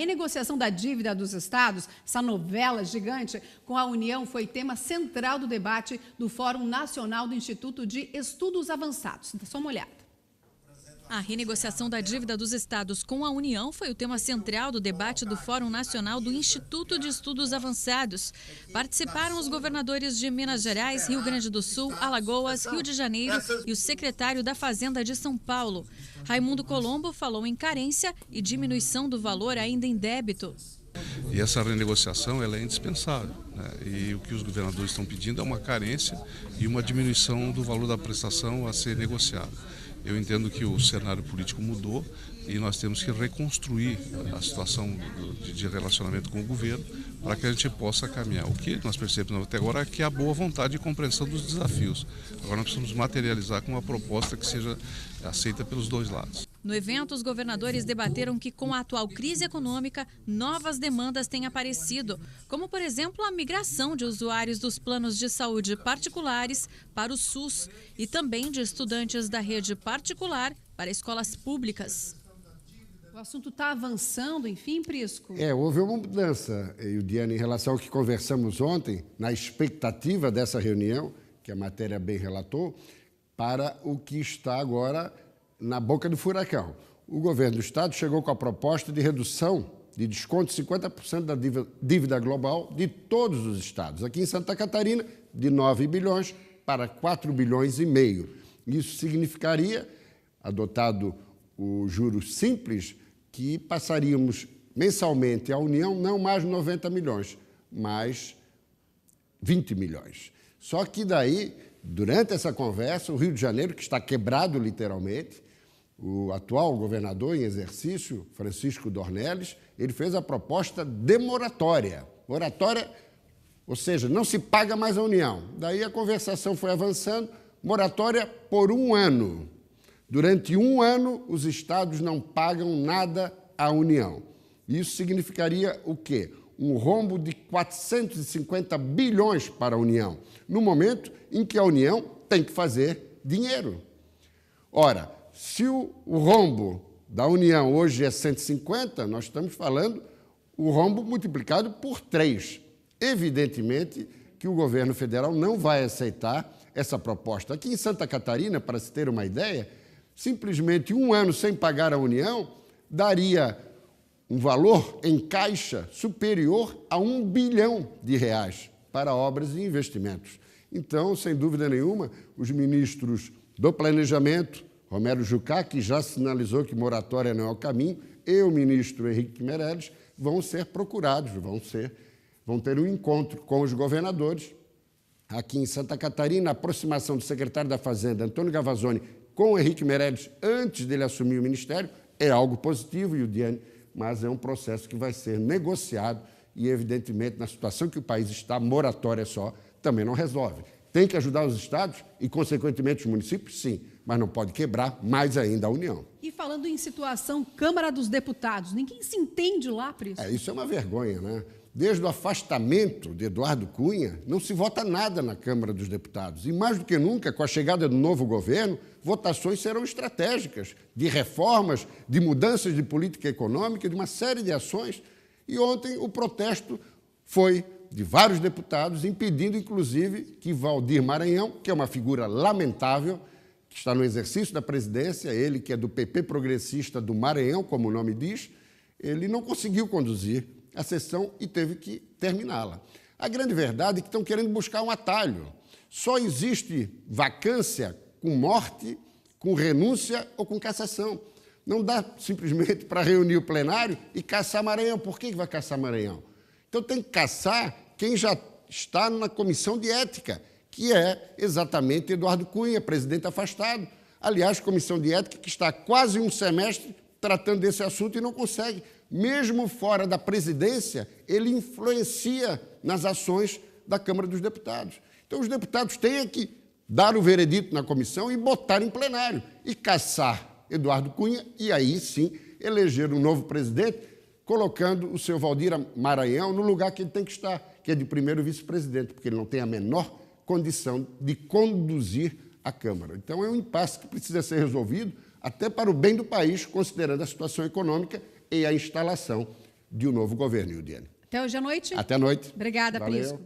renegociação da dívida dos estados, essa novela gigante com a União, foi tema central do debate do Fórum Nacional do Instituto de Estudos Avançados. Dá só uma olhada. A renegociação da dívida dos estados com a União foi o tema central do debate do Fórum Nacional do Instituto de Estudos Avançados. Participaram os governadores de Minas Gerais, Rio Grande do Sul, Alagoas, Rio de Janeiro e o secretário da Fazenda de São Paulo. Raimundo Colombo falou em carência e diminuição do valor ainda em débito. E essa renegociação ela é indispensável, né? E o que os governadores estão pedindo é uma carência e uma diminuição do valor da prestação a ser negociada. Eu entendo que o cenário político mudou e nós temos que reconstruir a situação de relacionamento com o governo para que a gente possa caminhar. O que nós percebemos até agora é que há boa vontade e compreensão dos desafios. Agora nós precisamos materializar com uma proposta que seja aceita pelos dois lados. No evento, os governadores debateram que, com a atual crise econômica, novas demandas têm aparecido, como, por exemplo, a migração de usuários dos planos de saúde particulares para o SUS e também de estudantes da rede particular para escolas públicas. O assunto está avançando, enfim, Prisco? Houve uma mudança, Diana, em relação ao que conversamos ontem, na expectativa dessa reunião, que a matéria bem relatou, para o que está agora na boca do furacão. O governo do Estado chegou com a proposta de redução de desconto de 50% da dívida global de todos os estados. Aqui em Santa Catarina, de 9 bilhões para 4 bilhões e meio. Isso significaria, adotado o juros simples, que passaríamos mensalmente à União não mais 90 milhões, mas 20 milhões. Só que daí, durante essa conversa, o Rio de Janeiro, que está quebrado literalmente, o atual governador em exercício, Francisco Dornelles, ele fez a proposta de moratória. Moratória, ou seja, não se paga mais a União. Daí a conversação foi avançando, moratória por 1 ano. Durante 1 ano, os estados não pagam nada à União. Isso significaria o quê? Um rombo de 450 bilhões para a União, no momento em que a União tem que fazer dinheiro. Ora, se o rombo da União hoje é 150, nós estamos falando o rombo multiplicado por 3. Evidentemente que o governo federal não vai aceitar essa proposta. Aqui em Santa Catarina, para se ter uma ideia, simplesmente 1 ano sem pagar à União daria um valor em caixa superior a R$1 bilhão para obras e investimentos. Então, sem dúvida nenhuma, os ministros do Planejamento, Romero Jucá, que já sinalizou que moratória não é o caminho, e o ministro Henrique Meirelles vão ser procurados, vão ter um encontro com os governadores. Aqui em Santa Catarina, a aproximação do secretário da Fazenda, Antônio Gavazzoni, com o Henrique Meirelles, antes dele assumir o ministério, é algo positivo, Diane, mas é um processo que vai ser negociado e, evidentemente, na situação que o país está, moratória só também não resolve. Tem que ajudar os estados e, consequentemente, os municípios, sim, mas não pode quebrar mais ainda a União. E falando em situação Câmara dos Deputados, ninguém se entende lá, Prisco? Isso é uma vergonha, né? Desde o afastamento de Eduardo Cunha, não se vota nada na Câmara dos Deputados. E, mais do que nunca, com a chegada do novo governo, votações serão estratégicas, de reformas, de mudanças de política econômica, de uma série de ações. E ontem o protesto foi de vários deputados, impedindo, inclusive, que Valdir Maranhão, que é uma figura lamentável, que está no exercício da presidência, ele que é do PP progressista do Maranhão, como o nome diz, ele não conseguiu conduzir a sessão e teve que terminá-la. A grande verdade é que estão querendo buscar um atalho. Só existe vacância com morte, com renúncia ou com cassação. Não dá simplesmente para reunir o plenário e caçar Maranhão. Por que vai caçar Maranhão? Então tem que caçar quem já está na comissão de ética, que é exatamente Eduardo Cunha, presidente afastado. Aliás, comissão de ética que está há quase um semestre tratando desse assunto e não consegue. Mesmo fora da presidência, ele influencia nas ações da Câmara dos Deputados. Então, os deputados têm que dar o veredito na comissão e botar em plenário, e caçar Eduardo Cunha, e aí sim eleger um novo presidente, colocando o seu Valdir Maranhão no lugar que ele tem que estar, que é de primeiro vice-presidente, porque ele não tem a menor condição de conduzir a Câmara. Então, é um impasse que precisa ser resolvido, até para o bem do país, considerando a situação econômica e a instalação de um novo governo, Yudiane. Até hoje à noite? Até a noite. Obrigada, Valeu. Prisco.